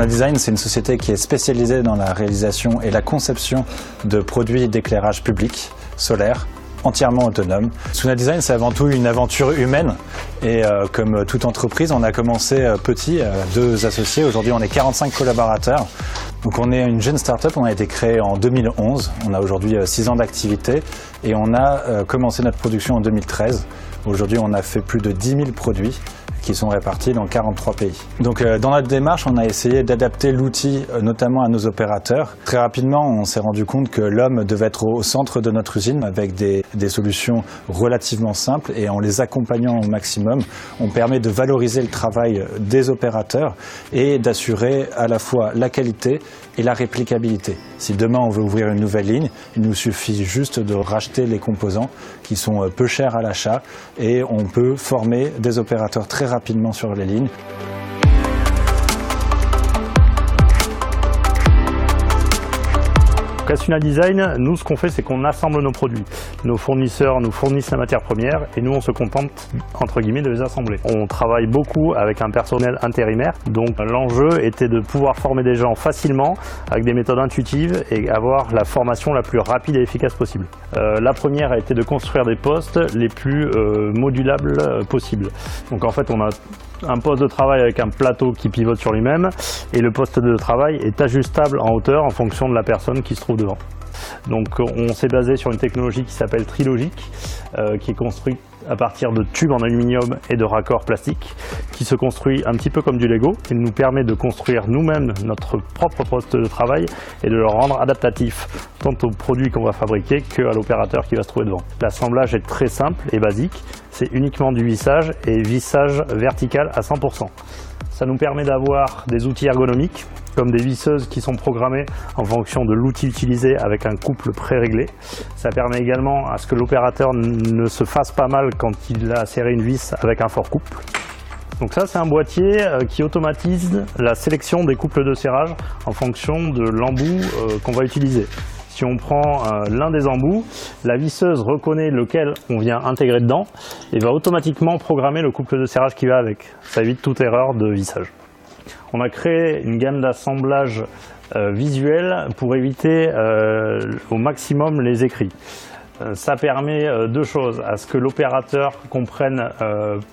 Design, c'est une société qui est spécialisée dans la réalisation et la conception de produits d'éclairage public, solaire, entièrement autonome. Suna Design, c'est avant tout une aventure humaine et comme toute entreprise, on a commencé petit, 2 associés. Aujourd'hui, on est 45 collaborateurs. Donc on est une jeune start-up, on a été créé en 2011. On a aujourd'hui 6 ans d'activité et on a commencé notre production en 2013. Aujourd'hui, on a fait plus de 10 000 produits qui sont répartis dans 43 pays. Donc dans notre démarche, on a essayé d'adapter l'outil notamment à nos opérateurs. Très rapidement, on s'est rendu compte que l'homme devait être au centre de notre usine avec des solutions relativement simples et en les accompagnant au maximum, on permet de valoriser le travail des opérateurs et d'assurer à la fois la qualité et la réplicabilité. Si demain on veut ouvrir une nouvelle ligne, il nous suffit juste de racheter les composants qui sont peu chers à l'achat et on peut former des opérateurs très rapidement sur les lignes. À Suna Design, nous ce qu'on fait, c'est qu'on assemble nos produits. Nos fournisseurs nous fournissent la matière première et nous on se contente entre guillemets de les assembler. On travaille beaucoup avec un personnel intérimaire, donc l'enjeu était de pouvoir former des gens facilement avec des méthodes intuitives et avoir la formation la plus rapide et efficace possible. La première a été de construire des postes les plus modulables possibles. Donc en fait on a un poste de travail avec un plateau qui pivote sur lui-même et le poste de travail est ajustable en hauteur en fonction de la personne qui se trouve devant. Donc on s'est basé sur une technologie qui s'appelle Trilogic, qui est construite à partir de tubes en aluminium et de raccords plastiques, qui se construit un petit peu comme du Lego. Il nous permet de construire nous-mêmes notre propre poste de travail et de le rendre adaptatif, tant aux produits qu'on va fabriquer qu'à l'opérateur qui va se trouver devant. L'assemblage est très simple et basique, c'est uniquement du vissage et vissage vertical à 100%. Ça nous permet d'avoir des outils ergonomiques, comme des visseuses qui sont programmées en fonction de l'outil utilisé avec un couple pré-réglé. Ça permet également à ce que l'opérateur ne se fasse pas mal quand il a serré une vis avec un fort couple. Donc ça, c'est un boîtier qui automatise la sélection des couples de serrage en fonction de l'embout qu'on va utiliser. Si on prend l'un des embouts, la visseuse reconnaît lequel on vient intégrer dedans et va automatiquement programmer le couple de serrage qui va avec. Ça évite toute erreur de vissage. On a créé une gamme d'assemblage visuel pour éviter au maximum les écrits. Ça permet 2 choses, à ce que l'opérateur comprenne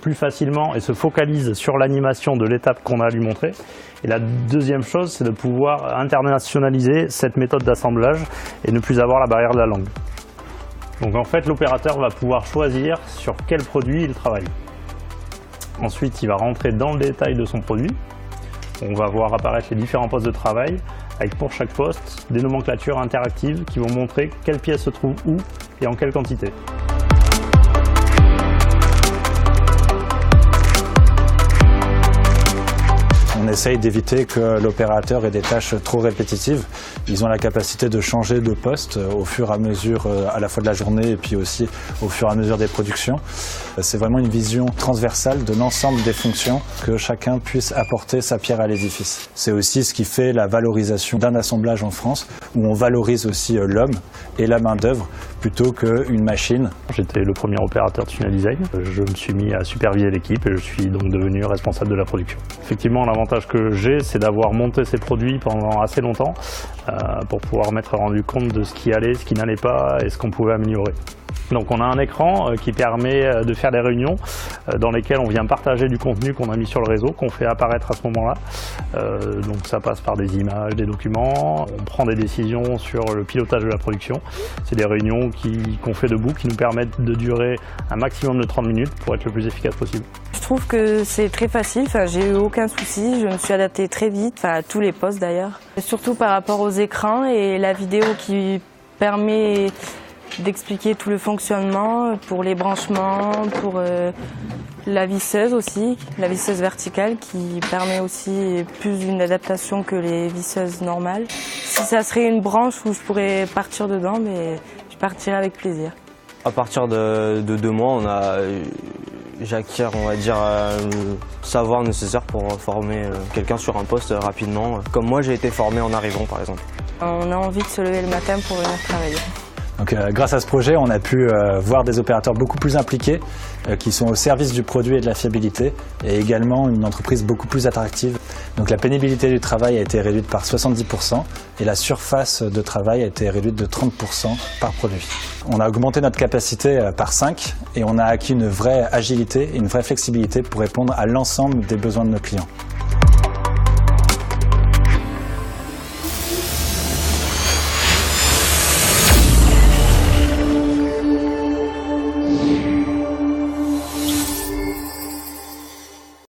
plus facilement et se focalise sur l'animation de l'étape qu'on a à lui montrer. Et la deuxième chose, c'est de pouvoir internationaliser cette méthode d'assemblage et ne plus avoir la barrière de la langue. Donc en fait, l'opérateur va pouvoir choisir sur quel produit il travaille. Ensuite, il va rentrer dans le détail de son produit. On va voir apparaître les différents postes de travail avec pour chaque poste des nomenclatures interactives qui vont montrer quelle pièce se trouve où et en quelle quantité. On essaye d'éviter que l'opérateur ait des tâches trop répétitives. Ils ont la capacité de changer de poste au fur et à mesure à la fois de la journée et puis aussi au fur et à mesure des productions. C'est vraiment une vision transversale de l'ensemble des fonctions, que chacun puisse apporter sa pierre à l'édifice. C'est aussi ce qui fait la valorisation d'un assemblage en France, où on valorise aussi l'homme et la main-d'œuvre plutôt qu'une machine. J'étais le premier opérateur de Suna Design. Je me suis mis à superviser l'équipe et je suis donc devenu responsable de la production. Effectivement, l'avantage que j'ai, c'est d'avoir monté ces produits pendant assez longtemps pour pouvoir m'être rendu compte de ce qui allait, ce qui n'allait pas et ce qu'on pouvait améliorer. Donc on a un écran qui permet de faire des réunions dans lesquelles on vient partager du contenu qu'on a mis sur le réseau, qu'on fait apparaître à ce moment-là. Donc ça passe par des images, des documents, on prend des décisions sur le pilotage de la production. C'est des réunions qu'on fait debout qui nous permettent de durer un maximum de 30 minutes pour être le plus efficace possible. Je trouve que c'est très facile, j'ai eu aucun souci, je me suis adaptée très vite, à tous les postes d'ailleurs. Surtout par rapport aux écrans et la vidéo qui permet d'expliquer tout le fonctionnement pour les branchements, pour la visseuse aussi, la visseuse verticale qui permet aussi plus une adaptation que les visseuses normales. Si ça serait une branche où je pourrais partir dedans, mais je partirais avec plaisir. À partir de 2 mois, j'acquiers, on va dire, le savoir nécessaire pour former quelqu'un sur un poste rapidement. Comme moi, j'ai été formé en arrivant, par exemple. On a envie de se lever le matin pour venir travailler. Donc, grâce à ce projet, on a pu voir des opérateurs beaucoup plus impliqués, qui sont au service du produit et de la fiabilité, et également une entreprise beaucoup plus attractive. Donc la pénibilité du travail a été réduite par 70% et la surface de travail a été réduite de 30% par produit. On a augmenté notre capacité par 5 et on a acquis une vraie agilité et une vraie flexibilité pour répondre à l'ensemble des besoins de nos clients.